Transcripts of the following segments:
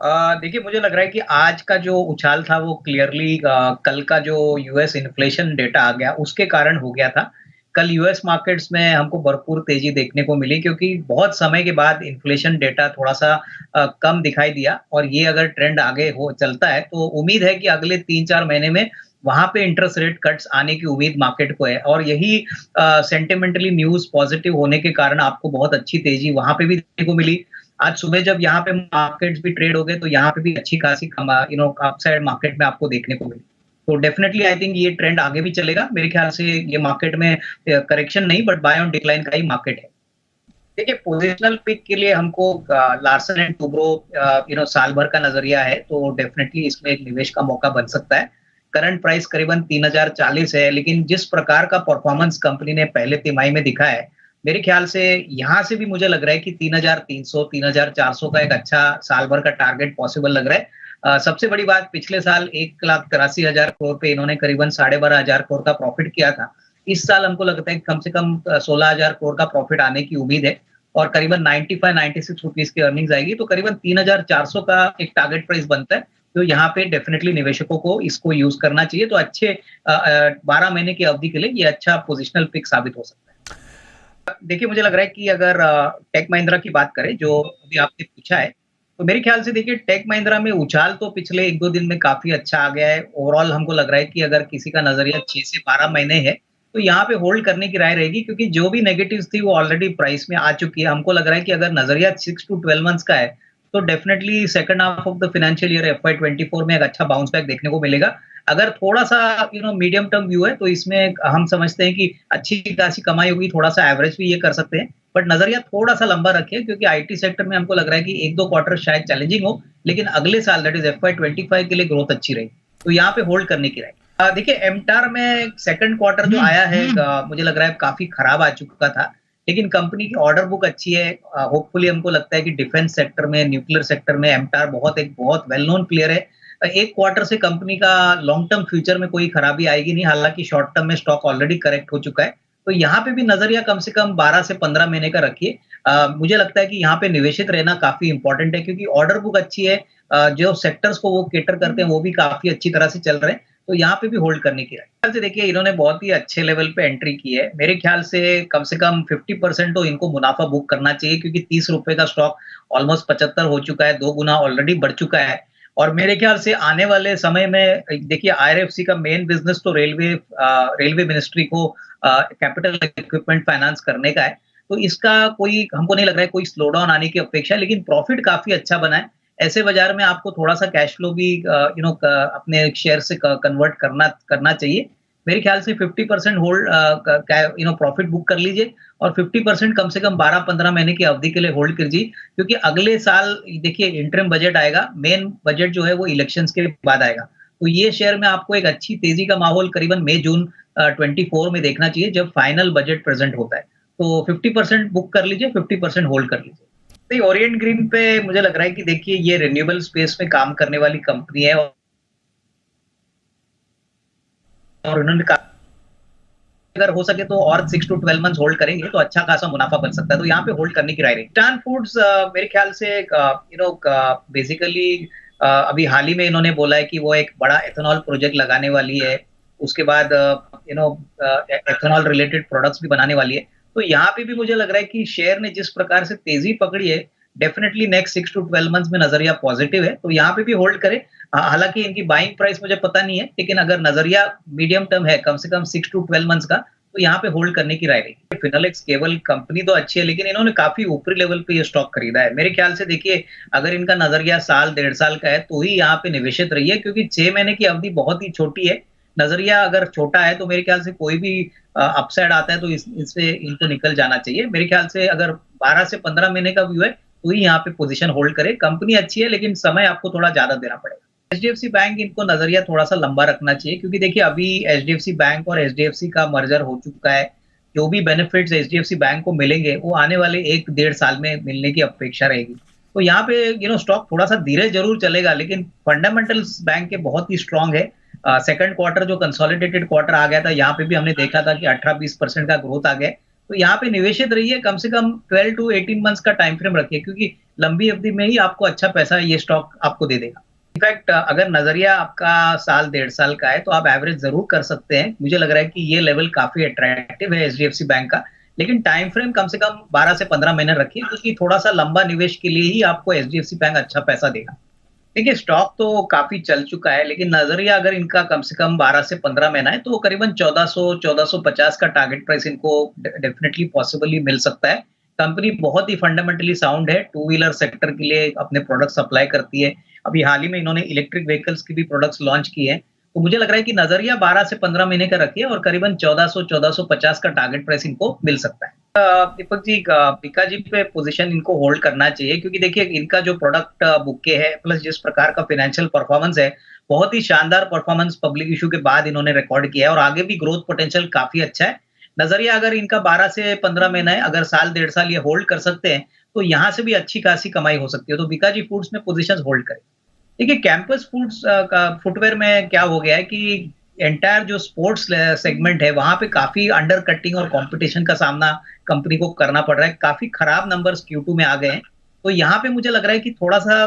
देखिए मुझे लग रहा है कि आज का जो उछाल था वो क्लियरली कल का जो यूएस इन्फ्लेशन डेटा आ गया उसके कारण हो गया था। कल यूएस मार्केट्स में हमको भरपूर तेज़ी देखने को मिली क्योंकि बहुत समय के बाद इन्फ्लेशन डेटा थोड़ा-सा कम दिखाई दिया और ये अगर ट्रेंड आगे हो चलता है तो उम्मीद है कि अगले 3-4 महीने में वहाँ पे इंटरेस्ट रेट कट्स आने की उम्मीद मार्केट को है और यही सेंटिमेंटली न्यूज़ पॉज़िटिव होने के कारण आपको बहुत अच्छी तेज़ी वहाँ पे भी देखने को मिली। आज सुबह जब यहाँ पे मार्केट्स भी ट्रेड हो गए तो यहाँ पे भी अच्छी खासी अपसाइड मार्केट में आपको देखने को मिली। तो डेफिनिटली आई थिंक ये ट्रेंड आगे भी चलेगा। मेरे ख्याल से ये मार्केट में करेक्शन नहीं बट बाय ऑन डिक्लाइन का ही मार्केट है। देखिए पोजिशनल पिक के लिए हमको लार्सन एंड टुब्रो साल भर का नजरिया है तो डेफिनेटली इसमें एक निवेश का मौका बन सकता है। करंट प्राइस करीबन 3040 है लेकिन जिस प्रकार का परफॉर्मेंस कंपनी ने पहले तिमाही में दिखा है मेरे ख्याल से यहाँ से भी मुझे लग रहा है कि 3300 3400 का एक अच्छा साल भर का टारगेट पॉसिबल लग रहा है। सबसे बड़ी बात पिछले साल 1,83,000 करोड़ पे इन्होंने करीबन 12,500 करोड़ का प्रॉफिट किया था। इस साल हमको लगता है कि कम से कम 16,000 करोड़ का प्रॉफिट आने की उम्मीद है और करीबन 95-96 रुपीस की अर्निंग्स आएगी तो करीबन 3,400 का एक टारगेट प्राइस बनता है। तो यहाँ पे डेफिनेटली निवेशकों को इसको यूज करना चाहिए तो अच्छे 12 महीने की अवधि के लिए ये अच्छा पोजिशनल पिक साबित हो सकता है। देखिए मुझे लग रहा है कि अगर टेक महिंद्रा की बात करें जो अभी आपने पूछा है तो मेरे ख्याल से देखिए टेक महिंद्रा में उछाल तो पिछले 1-2 दिन में काफी अच्छा आ गया है। ओवरऑल हमको लग रहा है कि अगर किसी का नजरिया 6 से 12 महीने है तो यहाँ पे होल्ड करने की राय रहेगी क्योंकि जो भी नेगेटिव्स थी वो ऑलरेडी प्राइस में आ चुकी है। हमको लग रहा है कि अगर नजरिया 6 टू 12 मंथ्स का है तो definitely second half of the financial year FY 24 में एक अच्छा बाउंस बैक देखने को मिलेगा। अगर थोड़ा-सा मीडियम टर्म व्यू है तो इसमें हम समझते हैं कि अच्छी खासी कमाई होगी, थोड़ा-सा एवरेज भी ये कर सकते हैं। बट नज़रिया थोड़ा-सा लंबा रखिए क्योंकि आईटी सेक्टर में हमको लग रहा है कि 1-2 क्वार्टर शायद चैलेंजिंग हो, लेकिन अगले साल दैट इज़ एफवाई 25 के लिए ग्रोथ अच्छी रहेगी। तो यहाँ पे होल्ड करने की राय। देखिए एमटार में सेकंड क्वार्टर जो आया है मुझे लग रहा है काफ़ी खराब आ चुका था। लेकिन कंपनी की ऑर्डर बुक अच्छी है। होपफुली हमको लगता है कि डिफेंस सेक्टर में, न्यूक्लियर सेक्टर में एमटार बहुत वेल नोन प्लेयर है। एक क्वार्टर से कंपनी का लॉन्ग टर्म फ्यूचर में कोई खराबी आएगी नहीं, हालांकि शॉर्ट टर्म में स्टॉक ऑलरेडी करेक्ट हो चुका है। तो यहाँ पे भी नजरिया कम से कम 12 से 15 महीने का रखिए। मुझे लगता है कि यहाँ पे निवेशित रहना काफी इंपॉर्टेंट है क्योंकि ऑर्डर बुक अच्छी है। जो सेक्टर्स को वो केटर करते हैं वो भी काफी अच्छी तरह से चल रहे हैं। तो यहाँ पे भी होल्ड करने की राय। देखिए इन्होंने बहुत ही अच्छे लेवल पे एंट्री की है। मेरे ख्याल से कम 50% तो इनको मुनाफा बुक करना चाहिए क्योंकि 30 रुपए का स्टॉक ऑलमोस्ट 75 हो चुका है, 2 गुना ऑलरेडी बढ़ चुका है। और मेरे ख्याल से आने वाले समय में देखिए आईआरएफसी का मेन बिजनेस तो रेलवे मिनिस्ट्री को कैपिटल इक्विपमेंट फाइनेंस करने का है। तो इसका कोई हमको नहीं लग रहा है कोई स्लो डाउन आने की अपेक्षा है, लेकिन प्रॉफिट काफी अच्छा बना है। ऐसे बाजार में आपको थोड़ा-सा कैश फ्लो भी अपने शेयर से कन्वर्ट करना चाहिए। मेरे ख्याल से 50% होल्ड प्रॉफिट बुक कर लीजिए और 50% कम से कम 12-15 महीने की अवधि के लिए होल्ड कीजिए क्योंकि अगले साल देखिए इंटरिम बजट आएगा। मेन बजट जो है वो इलेक्शंस के बाद आएगा। तो ये शेयर में आपको एक अच्छी तेजी का माहौल करीबन मई-जून 24 में देखना चाहिए जब फाइनल बजट प्रेजेंट होता है। तो 50% बुक कर लीजिए, 50% होल्ड कर लीजिए। नहीं, ओरिएंट ग्रीन पे मुझे लग रहा है कि देखिए ये रिन्यूएबल स्पेस में काम करने वाली कंपनी है और उन्होंने अगर हो सके तो और 6 टू 12 मंथ्स होल्ड करेंगे तो अच्छा खासा मुनाफा बन सकता है। तो यहाँ पे होल्ड करने की राय रही। टान फूड्स मेरे ख्याल से बेसिकली अभी हाल ही में इन्होंने बोला है कि वो एक बड़ा एथेनॉल प्रोजेक्ट लगाने वाली है। उसके बाद एथेनॉल रिलेटेड प्रोडक्ट्स भी बनाने वाली है। तो यहाँ पे भी मुझे लग रहा है कि शेयर ने जिस प्रकार से तेजी पकड़ी है डेफिनेटली नेक्स्ट 6 टू 12 मंथ्स में नजरिया पॉजिटिव है। तो यहाँ पे भी होल्ड करें। हालांकि इनकी बाइंग प्राइस मुझे पता नहीं है, लेकिन अगर नजरिया मीडियम टर्म है कम से कम 6 टू 12 मंथ्स का तो यहाँ पे होल्ड करने की राय रहेगी। फिनोलेक्स केवल कंपनी तो अच्छी है लेकिन इन्होंने काफी ऊपरी लेवल पे ये स्टॉक खरीदा है। मेरे ख्याल से देखिए अगर इनका नजरिया साल 1.5 साल का है तो ही यहाँ पे निवेशित रहिए क्योंकि 6 महीने की अवधि बहुत ही छोटी है। नजरिया अगर छोटा है तो मेरे ख्याल से कोई भी अपसाइड आता है तो इससे इनको निकल जाना चाहिए। मेरे ख्याल से अगर 12 से 15 महीने का व्यू है तो ही यहाँ पे पोजीशन होल्ड करे। कंपनी अच्छी है लेकिन समय आपको थोड़ा ज्यादा देना पड़ेगा। एचडीएफसी बैंक इनको नजरिया थोड़ा सा लंबा रखना चाहिए क्योंकि देखिए अभी एचडीएफसी बैंक और एचडीएफसी का मर्जर हो चुका है। जो भी बेनिफिट्स एचडीएफसी बैंक को मिलेंगे वो आने वाले 1-1.5 साल में मिलने की अपेक्षा रहेगी। तो यहाँ पे स्टॉक थोड़ा सा धीरे जरूर चलेगा लेकिन फंडामेंटल्स बैंक के बहुत ही स्ट्रांग है। सेकंड क्वार्टर जो कंसोलिडेटेड क्वार्टर आ गया था यहाँ पे भी हमने देखा था कि 18-20% का ग्रोथ आ गया। तो यहाँ पे निवेशित रहिए, कम से कम 12 टू 18 मंथ्स का टाइम फ्रेम रखिए, क्योंकि लंबी अवधि में ही आपको अच्छा पैसा ये स्टॉक आपको दे देगा। इनफैक्ट अगर नज़रिया आपका साल, डेढ़ साल का है, तो आप एवरेज ज़रूर कर सकते हैं। मुझे लग रहा है कि ये लेवल काफ़ी अट्रैक्टिव है एचडीएफसी बैंक का, लेकिन टाइम फ्रेम कम से कम 12 से 15 महीने रखिए, क्योंकि थोड़ा-सा लंबा निवेश के लिए ही आपको एचडीएफसी बैंक अच्छा पैसा देगा। देखिए, स्टॉक तो काफ़ी चल चुका है, लेकिन नज़रिया अगर इनका कम से कम 12 से 15 महीना है, तो करीबन 1400-1450 का टारगेट प्राइस इनको डेफिनिटली पॉसिबली मिल सकता है। कंपनी बहुत ही फंडामेंटली साउंड है, टू व्हीलर सेक्टर के लिए अपने प्रोडक्ट सप्लाई करती है। अभी हाल ही में इन्होंने इलेक्ट्रिक व्हीकल्स की भी प्रोडक्ट्स लॉन्च किए हैं। तो मुझे लग रहा है कि नज़रिया 12 से 15 महीने का रखिए और करीबन 1400-1450 का टारगेट प्राइस इनको मिल सकता है। दीपक जी, पीका जी पे पोजीशन इनको होल्ड करना चाहिए, क्योंकि देखिए इनका जो प्रोडक्ट बुके है प्लस जिस प्रकार का फाइनेंशियल परफॉर्मेंस है, बहुत ही शानदार परफॉर्मेंस पब्लिक इश्यू के बाद इन्होंने रिकॉर्ड किया है और आगे भी ग्रोथ पोटेंशियल काफ़ी अच्छा है। नज़रिया अगर इनका 12 से 15 महीना है, अगर साल, डेढ़ साल ये होल्ड कर सकते हैं, तो यहाँ से भी अच्छी खासी कमाई हो सकती है। तो बीका जी फूड्स में पोजीशंस होल्ड करें। देखिए, कैंपस फूड्स का फुटवियर में क्या हो गया है कि एंटायर जो स्पोर्ट्स सेगमेंट है, वहाँ पे काफ़ी अंडर कटिंग और कॉम्पिटिशन का सामना कंपनी को करना पड़ रहा है। काफ़ी खराब नंबर्स Q2 में आ गए हैं। तो यहाँ पे मुझे लग रहा है कि थोड़ा-सा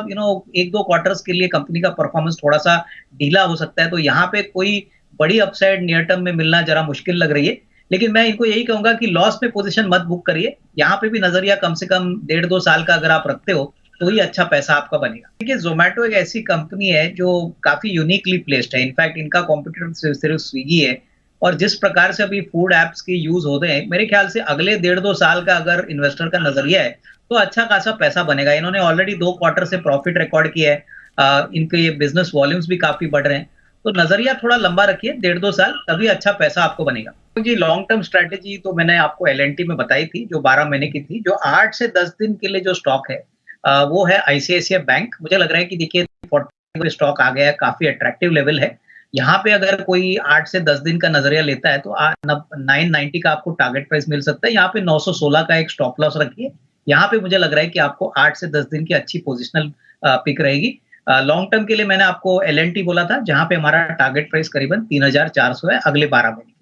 1-2 क्वार्टर्स के लिए कंपनी का परफॉर्मेंस थोड़ा-सा ढीला हो सकता है। तो यहाँ पे कोई बड़ी अपसाइड नियर टर्म में मिलना ज़रा मुश्किल लग रही है। लेकिन मैं इनको यही कहूँगा कि लॉस में पोज़ीशन मत बुक करिए। यहाँ पे भी नज़रिया कम से कम डेढ़ 2 साल का अगर आप रखते हो, तो ही अच्छा पैसा आपका बनेगा। देखिए, ज़ोमैटो एक ऐसी कंपनी है जो काफ़ी यूनिकली प्लेस्ड है। इनफैक्ट इनका कॉम्पिटिटर सिर्फ स्विगी है और जिस प्रकार से अभी फूड ऐप्स के यूज़ होते हैं, मेरे ख्याल से अगले डेढ़ 2 साल का अगर इन्वेस्टर का नज़रिया है, तो अच्छा खासा पैसा बनेगा। इन्होंने ऑलरेडी 2 क्वार्टर से प्रॉफिट रिकॉर्ड किया है। इनके बिज़नेस वॉल्यूम्स भी काफ़ी बढ़ रहे हैं। तो नज़रिया थोड़ा लंबा रखिए, डेढ़ 2 साल, तभी अच्छा पैसा आपको बनेगा। तो जी, लॉन्ग टर्म स्ट्रैटेजी तो मैंने आपको एल&टी में बताई थी, जो 12 महीने की थी। जो 8 से 10 दिन के लिए जो स्टॉक है, वो है आईसीआईसीआई बैंक। मुझे लग रहा है कि देखिए 40 स्टॉक आ गया है, काफ़ी अट्रैक्टिव लेवल है। यहाँ पे अगर कोई 8 से 10 दिन का नज़रिया लेता है, तो 990 का आपको टारगेट प्राइस मिल सकता है। यहाँ पे 916 का एक स्टॉप लॉस रखिए। यहाँ पे मुझे लग रहा है कि आपको 8 से 10 दिन की अच्छी पोजिशनल पिक रहेगी। लॉन्ग टर्म के लिए मैंने आपको एल&टी बोला था, जहाँ पे हमारा टारगेट प्राइस करीबन 3400 है अगले 12 महीने।